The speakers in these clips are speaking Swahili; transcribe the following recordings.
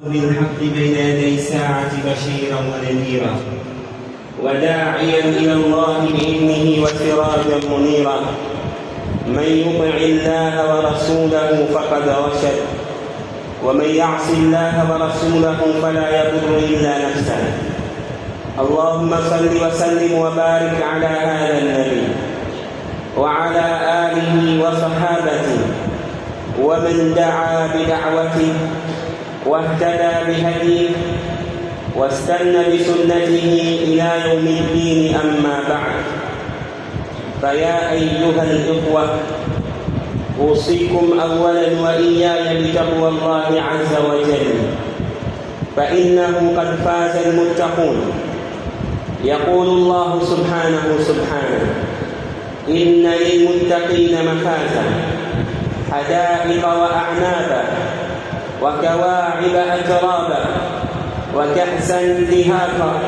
بالحق بين يدي الساعة بشيرا ونذيرا وداعيا إلى الله بإذنه وسراجا منيرا. من يطع الله ورسوله فقد رشد، ومن يعص الله ورسوله فلا يضر إلا نفسه. اللهم صل وسلم وبارك على هذا النبي وعلى آله وصحابته ومن دعا بدعوته واهتدى بهديه واستنى بسنته إلى يوم الدين. أما بعد، فيا أيها الإخوة، أوصيكم أولا وإياي بتقوى الله عز وجل، فإنه قد فاز المتقون. يقول الله سبحانه: إن للمتقين مفازا حدائق وأعنابا وكواعب أترابا وكأسا دهاقا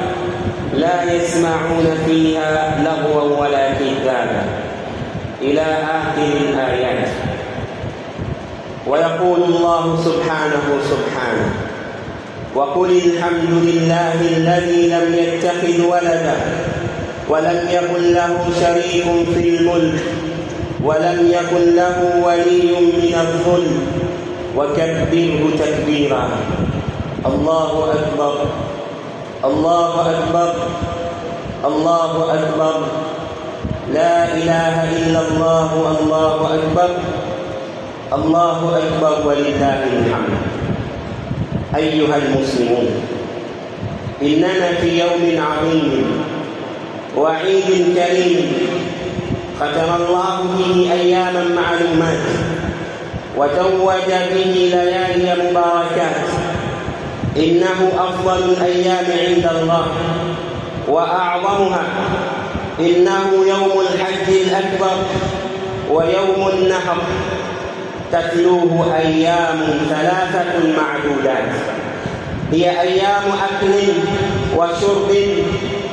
لا يسمعون فيها لغوا ولا كذابا، إلى آخر الآيات. ويقول الله سبحانه: وقل الحمد لله الذي لم يتخذ ولدا ولم يكن له شريك في الملك ولم يكن له ولي من الذل وكبره تكبيرا. الله أكبر، الله أكبر، الله أكبر، لا إله إلا الله، الله أكبر، الله أكبر ولله الحمد. أيها المسلمون، إننا في يوم عظيم وعيد كريم ختم الله فيه أياما معلومات وتوج به ليالي مباركات. إنه أفضل الأيام عند الله وأعظمها. إنه يوم الحج الأكبر ويوم النحر، تتلوه أيام 3 معدودات، هي أيام أكل وشرب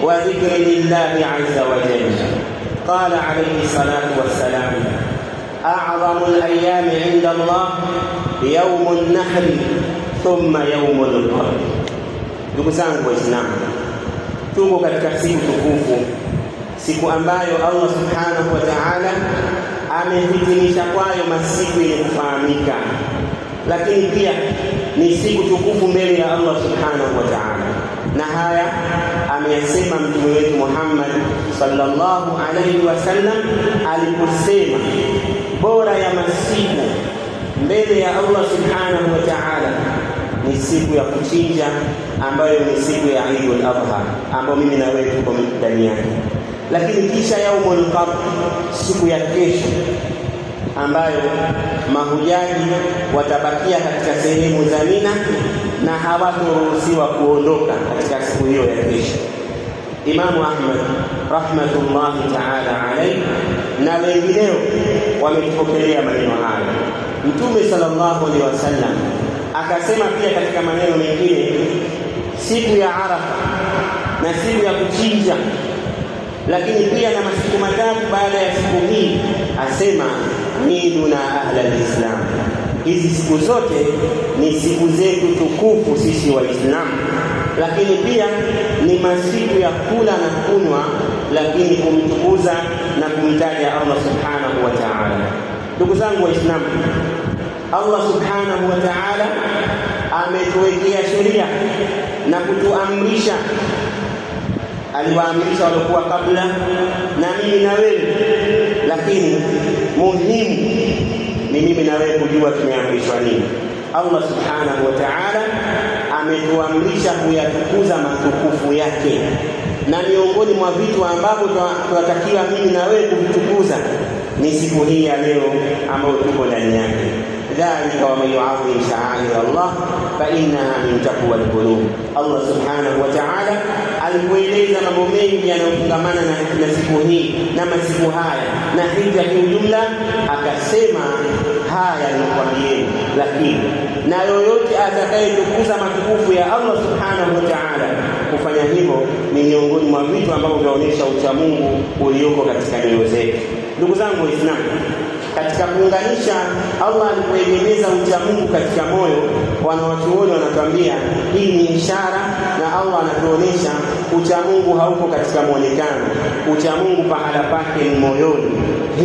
وذكر لله عز وجل. قال عليه الصلاة والسلام: أعظم الأيام عند الله يوم النحر ثم يوم القر. Ndugu zangu Waislamu, tuko katika siku tukufu, siku ambayo Allah subhanahu wa ta'ala amehitimisha kwayo masiku yenye kufahamika, lakini pia ni siku tukufu mbele ya Allah subhanahu wa ta'ala, na haya ameyasema mtume wetu Muhammad sallallahu alayhi wasallam aliposema bora ya masiku mbele ya Allah subhanahu wa ta'ala ni siku ya kuchinja, ambayo ni siku ya Eidul Adha, ambayo mimi na wewe tuko ndani yake. Lakini kisha yaumul qadr, siku ya kesho, ambayo mahujaji watabakia katika sehemu za Mina na hawataruhusiwa kuondoka katika siku hiyo ya kesho. Imamu Ahmad rahmatullahi ta'ala alayhi na wengineo wametupokelea maneno haya. Mtume sallallahu alaihi wasallam akasema pia katika maneno mengine, siku ya Arafa na siku ya kuchinja, lakini pia na masiku matatu baada ya siku hii, asema iduna ahla alislam. Hizi siku zote ni siku zetu tukufu sisi Waislamu, lakini pia ni masiku ya kula na kunywa, lakini kumtukuza na kumtaja Allah subhanahu wa ta'ala. Ndugu zangu Waislamu, Allah subhanahu wa ta'ala ametuwekea sheria na kutuamrisha. Aliwaamrisha waliokuwa kabla na mimi na wewe, lakini muhimu ni mimi na wewe kujua tumeamrishwa nini. Allah subhanahu wa ta'ala ametuamrisha kuyatukuza matukufu yake, na miongoni mwa vitu ambavyo tunatakiwa mimi na wewe kuvitukuza ni siku hii ya leo ambayo tuko ndani yake. Dhalika wa man yu'azzim sha'air Allah fa innaha min taqwa al-qulub. Allah subhanahu wa ta'ala alipoeleza mambo mengi yanayofungamana na siku hii na masiku haya na hija kwa ujumla, akasema haya nikwambieni, lakini na yoyote atakayetukuza matukufu ya Allah subhanahu wa ta'ala, kufanya hivyo ni miongoni mwa vitu ambavyo vinaonyesha ucha Mungu ulioko katika nyoyo zetu. Ndugu zangu Waislamu, Katika kuunganisha, Allah alipoegemeza ucha Mungu katika moyo, wanawachuoni wanatuambia hii ni ishara, na Allah anatuonesha ucha Mungu hauko katika muonekano. Ucha Mungu pahala pake ni moyoni.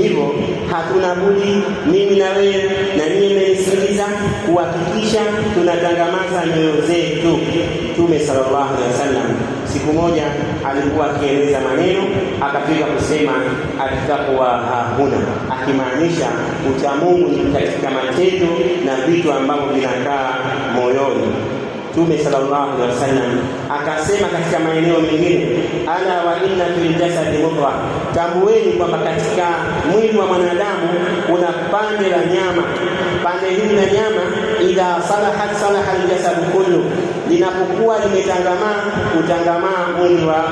Hivyo hatuna budi mimi na wewe na ninyi mmenisikiliza kuhakikisha tunatangamaza nyoyo zetu. Mtume sallallahu alaihi wasallam siku moja alikuwa akieleza maneno, akafika kusema attaqwa hahuna, akimaanisha ucha Mungu ni katika matendo na vitu ambavyo vinakaa moyoni. Mtume sallallahu alaihi wasallam akasema katika maeneo mengine, ala wa inna fil jasadi mudghah, tambueni kwamba katika mwili wa mwanadamu kuna pande la nyama. Pande hili la nyama idha salahat salaha al-jasad kullu, linapokuwa limetangamaa utangamaa mwili wa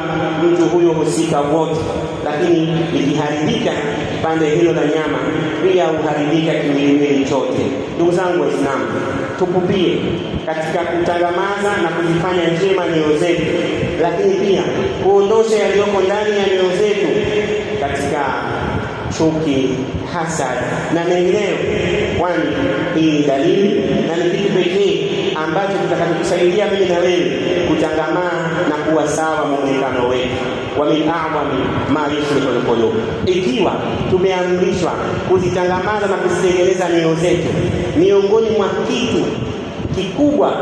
mtu huyo husika wote, lakini likiharibika pande hilo la nyama pia uharibika kimwili chote. Ndugu zangu Waislamu, tupupie katika kutangamaza na kuzifanya njema nyoyo zetu, lakini pia kuondosha yaliyoko ndani ya nyoyo zetu katika chuki, hasad na mengineyo, kwani hii ni dalili na ni kitu pekee ambacho kitakachotusaidia mimi na wewe kutangamaa na kuwa sawa muonekano wetu. Wa min a'zami ma yuslihu al-qulub, ikiwa tumeamrishwa kuzitangamaza na kuzitengeneza nyoyo zetu, miongoni mwa kitu kikubwa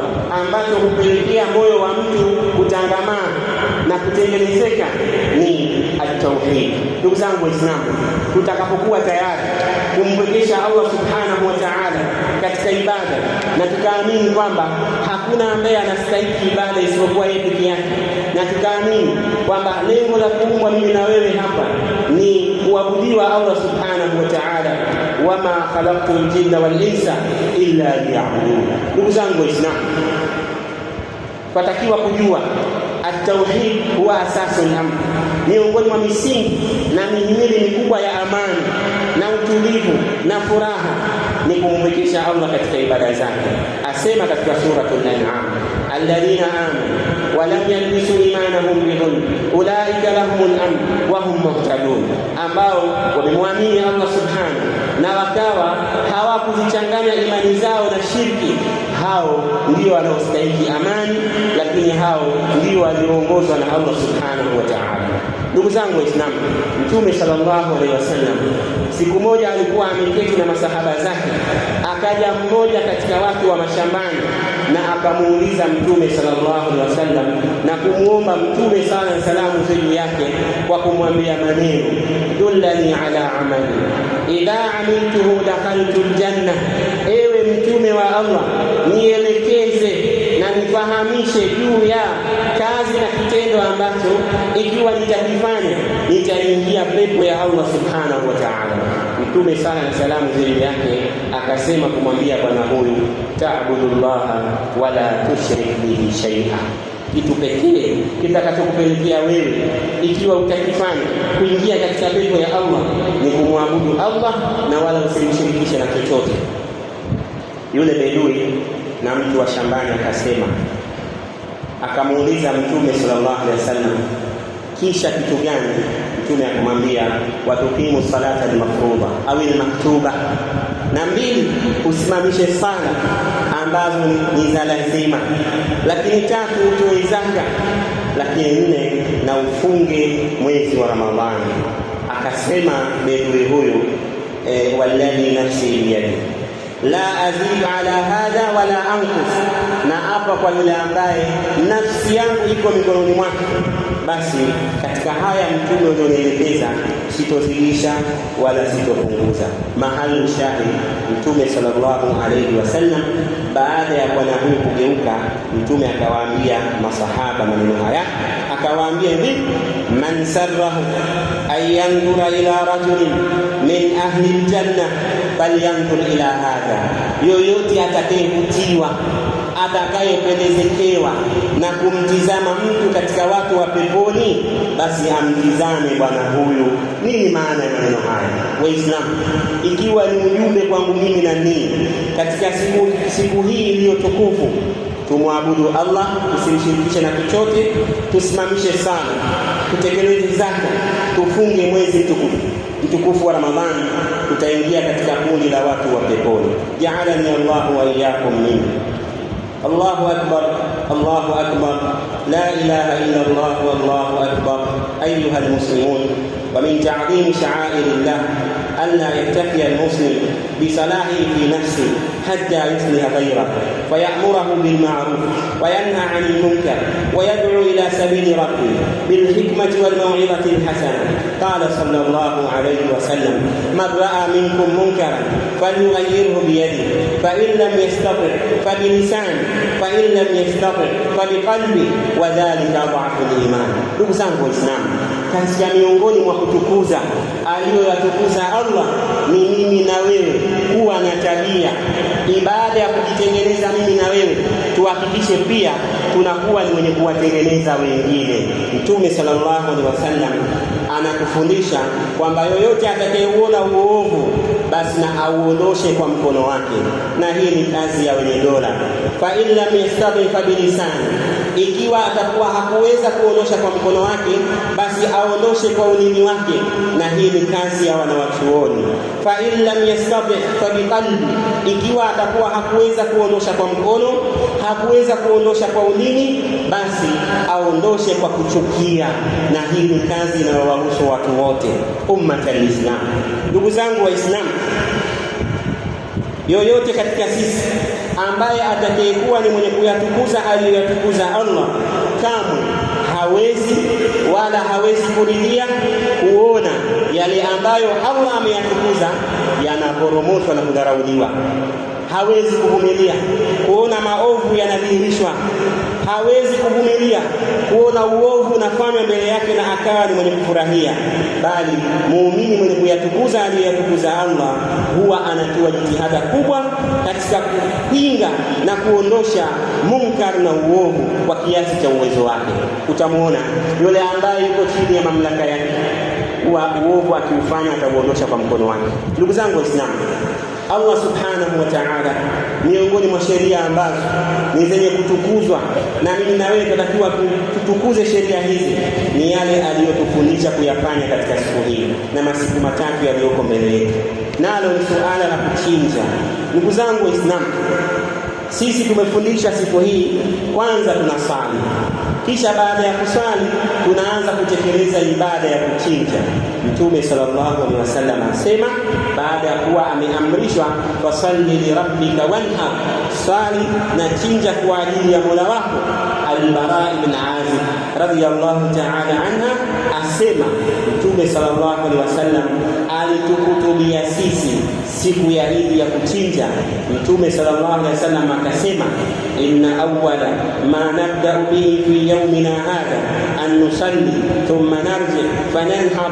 ambacho hupelekea moyo wa mtu kutangamaa na kutengenezeka ni at-tauhid. Ndugu zangu Waislamu, tutakapokuwa tayari kumpwekesha Allah subhanahu wa ta'ala katika ibada na tukaamini kwamba hakuna ambaye anastahili ibada isipokuwa yeye peke yake, na tukaamini kwamba lengo la kuumbwa mimi na wewe hapa ni kuabudiwa Allah subhanahu wa ta'ala, wama khalaqtul jinna wal insa illa liya'budun. Ndugu zangu Waislamu, tunatakiwa kujua at-tauhid huwa asasul amr, miongoni mwa misingi na mihimili mikubwa ya amani na utulivu na furaha ni kumpwekesha Allah katika ibada zake. Asema katika suratul An'am, alladhina amanu wa lam yalbisu imanahum bidhulm ulaika lahumul amn wa hum muhtadun, ambao wamemwamini Allah subhanahu na wakawa hawakuzichanganya imani zao na shirki, hao ndio wanaostahili amani, lakini hao ndio walioongozwa na Allah subhanahu wa ta'ala. Ndugu zangu Waislamu, Mtume sallallahu alaihi wasallam siku moja alikuwa ameketi na masahaba zake, akaja mmoja katika watu wa mashambani na akamuuliza Mtume sallallahu alaihi wasallam na kumuomba Mtume sala na salamu juu yake kwa kumwambia maneno, dullani ala amali idha amiltuhu dakhaltu aljanna, ewe Mtume wa Allah, nielekeze na nifahamishe juu ya kazi na kitendo ambacho ikiwa nitakifanya nitaingia pepo ya Allah subhanahu wa ta'ala. Mtume sala na salamu juu yake akasema kumwambia bwana huyu, ta'budullaha wala tushrik bihi shay'a, kitu pekee kitakachokupelekea wewe ikiwa utakifanya kuingia katika pepo ya Allah ni kumwabudu Allah na wala usimshirikishe na chochote. Yule bedui na mtu wa shambani akasema, akamuuliza Mtume sallallahu alaihi wasallam, kisha kitu gani? Mtume akamwambia, watuqimu salata al-mafruḍa au al-maktuba, na mbili, usimamishe sala ambazo ni za lazima, lakini tatu, utoe zaka, lakini nne, na ufunge mwezi wa Ramadhani. Akasema bedui huyu, walladhi nafsi biyadi la azid ala hadha wala anqus, na hapa kwa yule ambaye nafsi yangu iko mikononi mwake, basi katika haya Mtume alionielekeza sitozidisha wala sitopunguza. Mahali shahid, Mtume sallallahu alayhi wasallam baada ya bwana huyu kugeuka, Mtume akawaambia masahaba maneno haya, akawaambia hivi, man sarrahu ay yanzura ila rajulin min ahli aljanna falyanzur ila hadha, yoyote atakayevutiwa, atakayependezekewa na kumtizama mtu katika watu wa peponi, basi amtizame bwana huyu. Nini maana ya maneno haya Waislamu? Ikiwa ni ujumbe kwangu mimi na ninyi katika siku hii iliyo tukufu, tumwabudu Allah, tusimshirikishe na chochote, tusimamishe sala, tutekeleze zaka, tufunge mwezi mtukufu wa Ramadhani, tutaingia katika kundi la watu wa peponi. Ja'alani Allahu wa iyyakum minhu. Allahu akbar, Allahu akbar, la ilaha illa Allah, wallahu akbar. Ayuha almuslimun, wa min ta'zim sha'airillah an la yaktafi almuslim بصلاحه في نفسه حتى يصلح غيره ويأمره بالمعروف وينهى عن المنكر ويدعو إلى سبيل ربه بالحكمة والموعظة الحسنة. قال صلى الله عليه وسلم: من رأى منكم منكرا فليغيره بيده، فإن لم يستطع فبلسانه، فإن لم يستطع فبقلبه، وذلك ضعف الإيمان. Ndugu zangu Waislamu, katika miongoni mwa kutukuza aliyoyatukuza Allah ni mimi na wewe kuwa na tabia ibada ya kujitengeneza mimi na wewe, tuhakikishe pia tunakuwa ni wenye kuwatengeneza wengine. Mtume sallallahu alaihi wasallam anatufundisha kwamba yoyote atakayeuona uovu basi na auondoshe kwa mkono wake, na hii ni kazi ya wenye dola. Fa in lam yastati fa bilisani, ikiwa atakuwa hakuweza kuondosha kwa mkono wake basi aondoshe kwa ulimi wake, na hii ni kazi ya wanawachuoni. Fa in lam yastati fa biqalbi, ikiwa atakuwa hakuweza kuondosha kwa mkono, hakuweza kuondosha kwa ulimi, basi aondoshe kwa kuchukia, na hii ni kazi inayowahusu watu wote, ummatul Islam. Ndugu zangu Waislamu, yoyote katika sisi ambaye atakayekuwa ni mwenye kuyatukuza aliyoyatukuza Allah, kamwe hawezi wala hawezi kuridhia kuona yale ambayo Allah ameyatukuza yanaporomoshwa na kudharauliwa. Hawezi kuvumilia kuona maovu yanadhihirishwa. Hawezi kuvumilia kuona uovu unafanywa mbele yake na akawa ni mwenye kufurahia. Bali muumini mwenye kuyatukuza aliyatukuza Allah huwa anatoa jitihada kubwa katika kupinga na kuondosha munkar na uovu kwa kiasi cha uwezo wake. Utamuona yule ambaye yuko chini ya mamlaka yake, uovu akiufanya atauondosha kwa mkono wake. Ndugu zangu Waislamu, Allah subhanahu wa ta'ala, miongoni mwa sheria ambazo ni zenye kutukuzwa na mimi na wewe tunatakiwa tutukuze sheria hizi, ni yale aliyotufundisha kuyafanya katika siku hii na masiku matatu yaliyoko mbele yetu, nalo ni suala la kuchinja. Ndugu zangu Waislamu, sisi tumefundisha siku hii, kwanza tunasali, kisha baada ya kusali tunaanza kutekeleza ibada ya kuchinja. Mtume sallallahu alaihi wasallam asema, baada ya kuwa ameamrishwa fasalli li rabbika wanhar, sali na chinja kwa ajili ya Mola wako. Al-Bara ibn Azib radiyallahu ta'ala anha asema, Mtume sallallahu alaihi wasallam alitukutubia sisi siku ya Idi ya kuchinja. Mtume sallallahu alaihi wasallam akasema, inna awwala ma nabda'u bihi fi yawmina hadha an nusalli thumma narji fananhar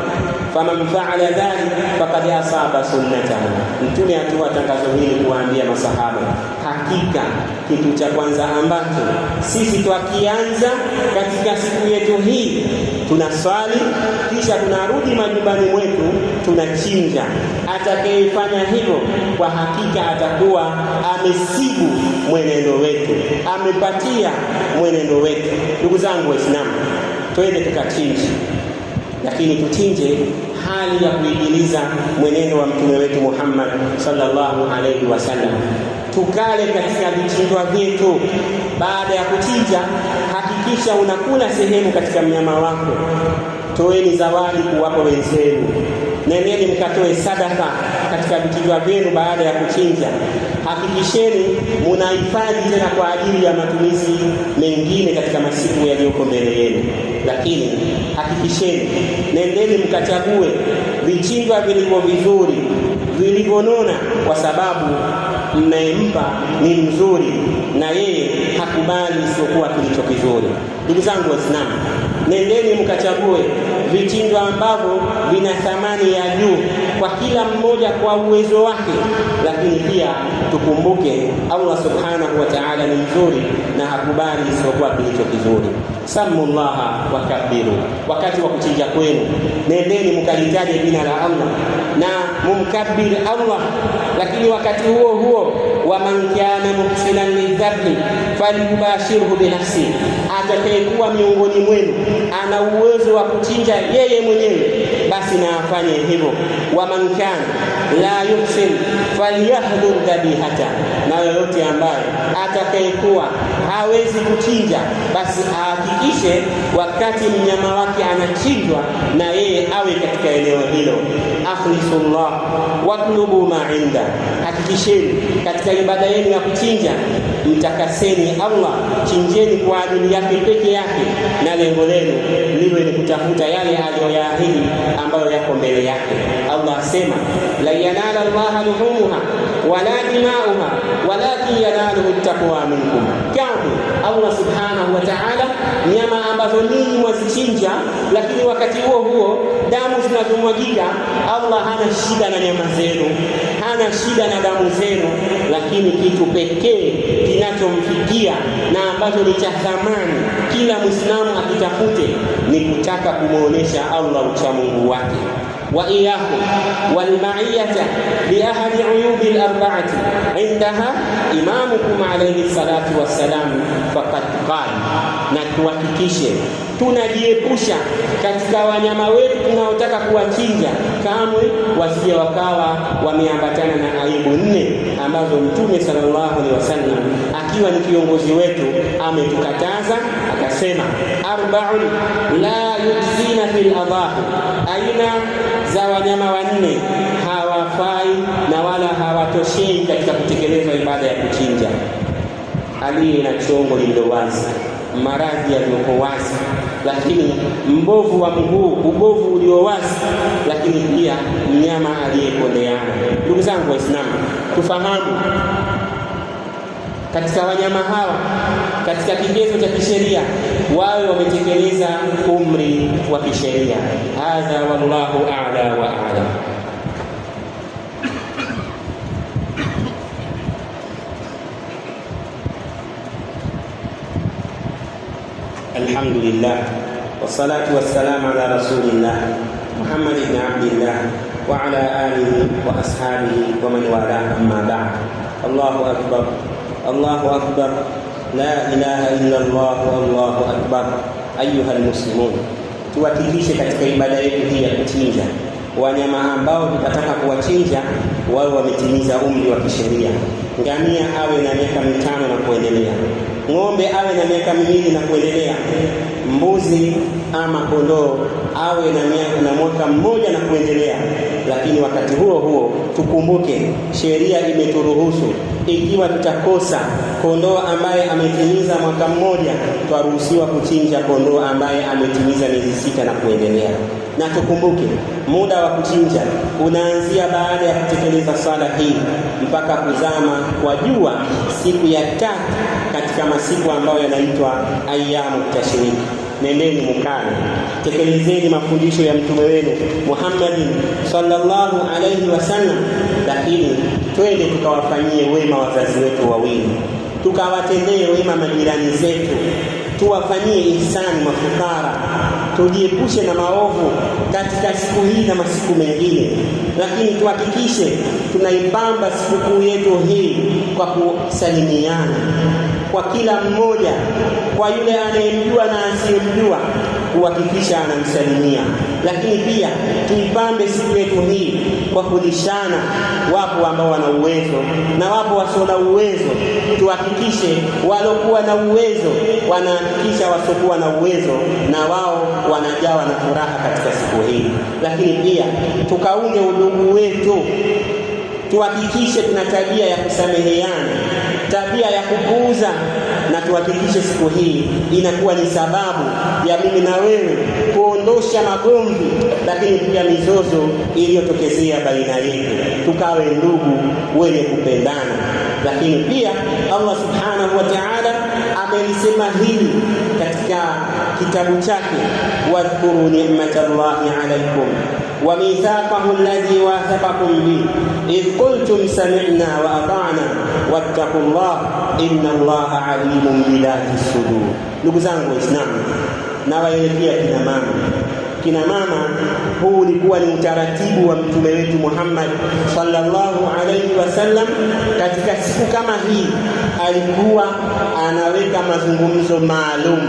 faman fa'ala dhalik faqad asaba sunnatahu. Mtume atoa tangazo hili kuambia masahaba, hakika kitu cha kwanza ambacho sisi twakianza katika siku yetu hii, tunaswali kisha tunarudi majumbani mwetu tunachinja. Atakayefanya hivyo kwa hakika atakuwa amesibu mwenendo wetu, amepatia mwenendo wetu. Ndugu zangu Waislamu, twende tukachinje, lakini tuchinje hali ya kuigiliza mwenendo wa mtume wetu Muhammad sallallahu alaihi wasallam. Tukale katika vichinjwa vyetu. Baada ya kuchinja, hakikisha unakula sehemu katika mnyama wako. Toeni zawadi kuwapa wenzenu. Nendeni mkatoe sadaka katika vichinjwa vyenu baada ya kuchinja. Hakikisheni mnahifadhi tena kwa ajili ya matumizi mengine katika masiku yaliyoko mbele yenu. Lakini hakikisheni nendeni mkachague vichinjwa vilivyo vizuri, vilivyonona, kwa sababu mnayempa ni mzuri na yeye hakubali isipokuwa kilicho kizuri. Ndugu zangu Waislamu, nendeni mkachague vichinjwa ambavyo vina thamani ya juu kwa kila mmoja kwa uwezo wake. Lakini pia tukumbuke Allah subhanahu wa ta'ala ni mzuri na hakubali isipokuwa kilicho kizuri. Samullaha wa kabiru. Wakati wa kuchinja kwenu, nendeni mkalitaje jina la Allah na mumkabir Allah. Lakini wakati huo huo, wa man kana muhsinan lidhabhi falyubashirhu binafsi, atakayekuwa miongoni mwenu ana uwezo wa kuchinja yeye mwenyewe, basi na afanye hivyo. Wa man kana la yuhsin falyahdhur dhabihata, na yoyote ambaye atakayekuwa hawezi kuchinja, basi ahakikishe wakati mnyama wake anachinjwa na yeye awe katika eneo hilo. Akhlisullah watlubu ma inda, hakikisheni katika ibada yenu ya kuchinja mtakaseni Allah, chinjeni kwa ajili yake peke yake, na lengo lenu liwe ni kutafuta yale aliyoyaahidi ambayo yako mbele yake. Allah asema la yanala Allah luhumuha wala dimauha walakin yanaluhu taqwa minkum. Kama Allah subhanahu wa ta'ala, nyama ambazo ninyi mwazichinja, lakini wakati huo huo damu zinazomwagika, Allah hana shida na nyama zenu, hana shida na damu zenu, lakini kitu pekee kinachomfikia na ambacho ni cha thamani kila Muislamu akitafute ni kutaka kumuonesha Allah uchamungu wake. Wa iyakum wal ma'iyata bi ahadi uyubi al-arba'ati indaha imamukum alayhi salatu wassalam faqad qala, na tuhakikishe tunajiepusha katika wanyama wetu tunaotaka kuwachinja, kamwe wasije wakawa wameambatana na aibu 4 ambazo Mtume sallallahu alaihi wasallam akiwa ni kiongozi wetu ametukataza, akasema arba'un la yujzina fil adahi, aina za wanyama 4 hawafai na wala hawatoshei katika kutekeleza ibada ya kuchinja: aliye na chongo lililo wazi, maradhi yaliyoko wazi, lakini mbovu wa mguu, ubovu ulio wazi, lakini pia mnyama aliyekondeana. Ndugu zangu Waislamu, tufahamu katika wanyama hawa, katika kigezo cha kisheria, wawe wametekeleza umri wa kisheria. Hadha wallahu a'la wa a'lam. Alhamdulillah wassalatu wassalamu ala rasulillah Muhammad ibn Abdillah wa ala alihi wa ashabihi wa man wala, amma ba'd. Allahu akbar, Allahu akbar, la ilaha illa Allah, Allahu akbar. Ayuha almuslimun, tuwakilishe katika ibada yetu hii ya kuchinja wanyama ambao tutataka kuwachinja wao wametimiza umri wa kisheria. Ngamia awe na miaka 5 na kuendelea, ng'ombe awe na miaka 2 na kuendelea, mbuzi ama kondoo awe na mwaka 1 na kuendelea. Lakini wakati huo huo tukumbuke sheria imeturuhusu, ikiwa tutakosa kondoo ambaye ametimiza mwaka 1, twaruhusiwa kuchinja kondoo ambaye ametimiza miezi 6 na kuendelea. Na tukumbuke muda wa kuchinja unaanzia baada ya kutekeleza swala hii mpaka kuzama kwa jua siku ya 3 katika masiku ambayo yanaitwa ayyamu tashrik. Nendeni mukane, tekelezeni mafundisho ya mtume wenu Muhammadin sallallahu alayhi wasallam, lakini twende tukawafanyie wema wazazi wetu wawili, tukawatendee wema majirani zetu, tuwafanyie ihsani mafukara, tujiepushe na maovu katika siku hii na masiku mengine. Lakini tuhakikishe tunaipamba sikukuu yetu hii kwa kusalimiana kwa kila mmoja, kwa yule anayemjua na asiyemjua kuhakikisha anamsalimia. Lakini pia tuipambe siku yetu hii kwa kulishana, wapo ambao wana uwezo na wapo wasio na uwezo. Tuhakikishe walokuwa na uwezo wanahakikisha wasiokuwa na uwezo na wao wanajawa na furaha katika siku hii. Lakini pia tukaunge udugu wetu, tuhakikishe tuna tabia ya kusameheana, tabia ya kupuuza, na tuhakikishe siku hii inakuwa ni sababu ya mimi na wewe kuondosha magomvi, lakini pia mizozo iliyotokezea baina yetu, tukawe ndugu wenye kupendana. Lakini pia Allah subhanahu wa ta'ala amelisema hili katika kitabu chake: wadhkuru ni'matallahi alaykum wa mithaqahu alladhi wathaqakum bi idh qultum sami'na wa ata'na wattaqullaha inna Allaha alimun bidhati sudur. Ndugu zangu Waislamu, nawaelekea kina mama, huu ulikuwa ni utaratibu wa mtume wetu Muhammad sallallahu alayhi wasallam. Katika siku kama hii alikuwa anaweka mazungumzo maalum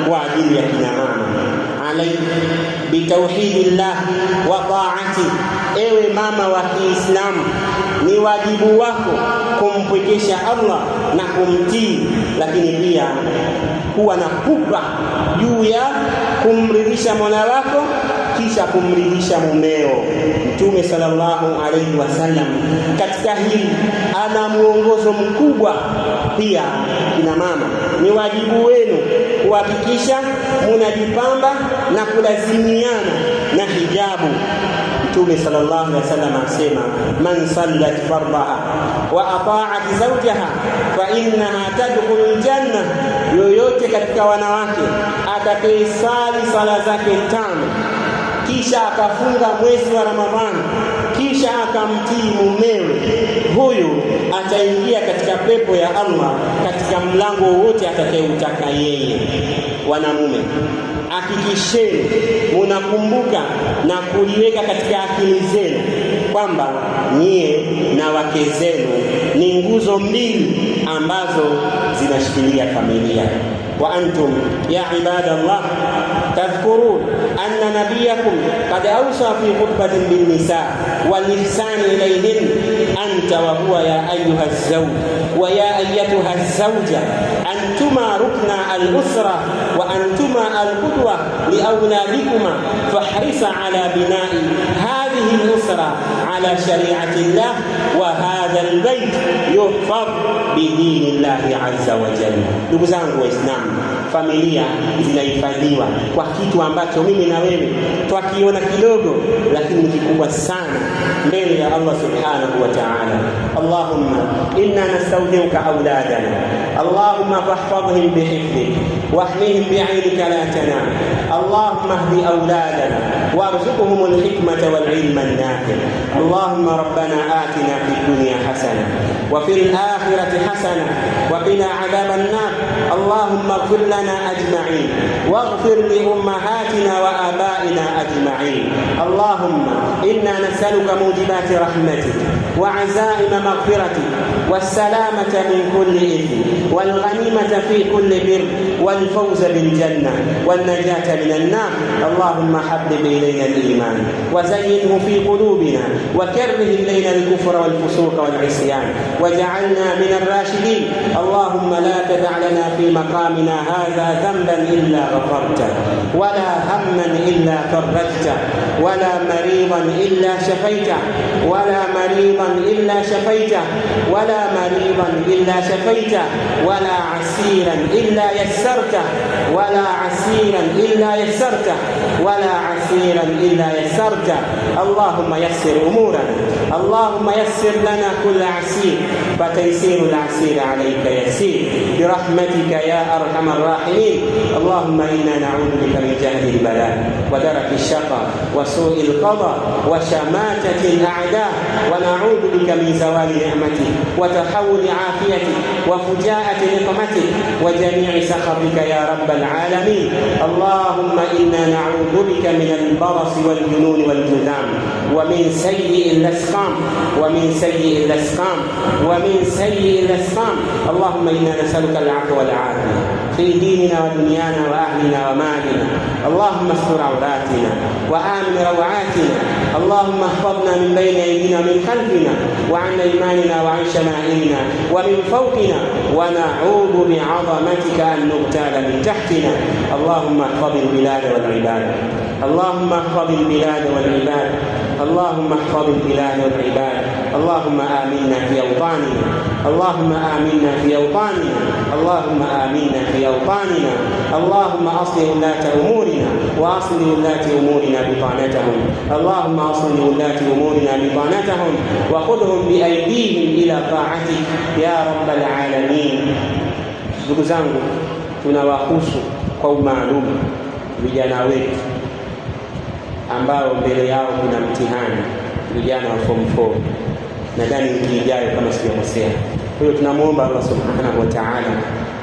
kwa ajili ya kina mama. alayhi bitauhidillah wa ta'ati. Ewe mama wa Kiislamu, ni wajibu wako kumpwekesha Allah na kumtii, lakini pia kuwa na pupa juu ya kumridhisha Mola wako kisha kumridhisha mumeo. Mtume sallallahu alayhi wasallam katika hili ana muongozo mkubwa. Pia kina mama, ni wajibu wenu kuhakikisha munajipamba na kulazimiana na hijabu. Mtume sallallahu alaihi wasallam asema, man sallat fardaha wa ata'at zawjaha fa innaha tadkhulul janna. Yoyote katika wanawake atakayesali sala zake 5 kisha akafunga mwezi wa Ramadhani kisha akamtii mumewe, huyu ataingia katika pepo ya Allah katika mlango wote atakayeutaka yeye. Wanamume, hakikisheni munakumbuka na kuliweka katika akili zenu kwamba nyie na wake zenu ni nguzo mbili ambazo zinashikilia familia. Wa antum ya ibadallah tadhkurun anna nabiyakum qad awsa fi khutbatin bin nisa wal ihsan ilayhin anta wa huwa ya ayyuha az-zawj wa ya ayyatuha az-zawja antuma rukna al-usra wa antuma al-qudwa li awladikuma fahrisa ala bina'i hadhihi al-usra ala shari'ati Allah wa hadha al-bayt yuhfaz bi dinillahi azza wa jalla. Ndugu zangu Waislamu, familia zinahifadhiwa kwa kitu ambacho mimi na wewe twakiona kidogo, lakini ni kikubwa sana mbele ya Allah subhanahu wa ta'ala. Allahumma inna nastawdi'uka awladana, Allahumma fahfadhhum bihifdhik wahmihim bi'aynika la tanam. Allahumma ihdi awladana warzuqhum al-hikmata wal-'ilma an-nafi'. Allahumma rabbana atina fid dunya hasana wa fil akhirati hasana wa qina 'adhaban nar. Allahumma ighfir lana ajma'in waghfir li ummahatina wa abaina ajma'in. Allahumma inna nas'aluka mujibati rahmatik wa 'azaima maghfiratik والسلامة من كل إثم والغنيمة في كل بر والفوز بالجنة والنجاة من النار. اللهم حبب إلينا الإيمان وزينه في قلوبنا وكره إلينا الكفر والفسوق والعصيان واجعلنا من الراشدين. اللهم لا تدع لنا في مقامنا هذا ذنبا إلا غفرته ولا هما إلا فرجته ولا مريضا إلا شفيته ولا مريضا إلا شفيته ولا مريضا إلا شفيته ولا عسيرا إلا يسرته ولا عسيرا إلا يسرته ولا عسيرا إلا يسرته. اللهم يسر أمورنا، اللهم يسر لنا كل عسير فتيسير العسير عليك يسير برحمتك يا أرحم الراحمين. اللهم إنا نعوذ بك من جهل البلاء ودرك الشقاء وسوء القضاء وشماتة الأعداء ونعوذ بك من زوال نعمتك وتحول عافيتك وفجاءة نقمتك وجميع سخطك يا رب العالمين. اللهم إنا نعوذ بك من البرص والجنون والجذام ومن سيء الأسقام ومن سيء الأسقام. اللهم إنا نسألك العفو والعافية في ديننا ودنيانا وأهلنا ومالنا. اللهم استر عوراتنا وآمن روعاتنا. اللهم احفظنا من بين أيدينا ومن خلفنا وعن أيماننا وعن شمائلنا ومن فوقنا ونعوذ بعظمتك أن نغتال من تحتنا. اللهم احفظ البلاد والعباد، اللهم احفظ البلاد والعباد، اللهم احفظ البلاد والعباد. اللهم آمنا في أوطاننا، اللهم آمنا في أوطاننا، اللهم آمنا في أوطاننا. اللهم أصلح ولاة أمورنا وأصلح ولاة أمورنا بطانتهم. اللهم أصلح ولاة أمورنا بطانتهم وخذهم بأيديهم إلى طاعتك يا رب العالمين. Ndugu zangu, tunawahusu kwa maalum vijana wetu ambao mbele yao kuna mtihani, vijana wa form 4 nadhani wiki ijayo kama sijakosea. Kwa hiyo tunamuomba Allah subhanahu wa ta'ala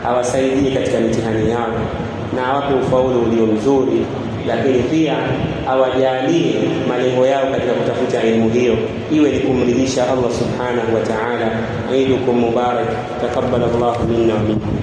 awasaidie katika mitihani yao na awape ufaulu ulio mzuri, lakini pia awajalie malengo yao katika kutafuta elimu hiyo iwe ni kumridhisha Allah subhanahu wa ta'ala. Eidukum mubarak, taqabbalallahu minna wa minkum.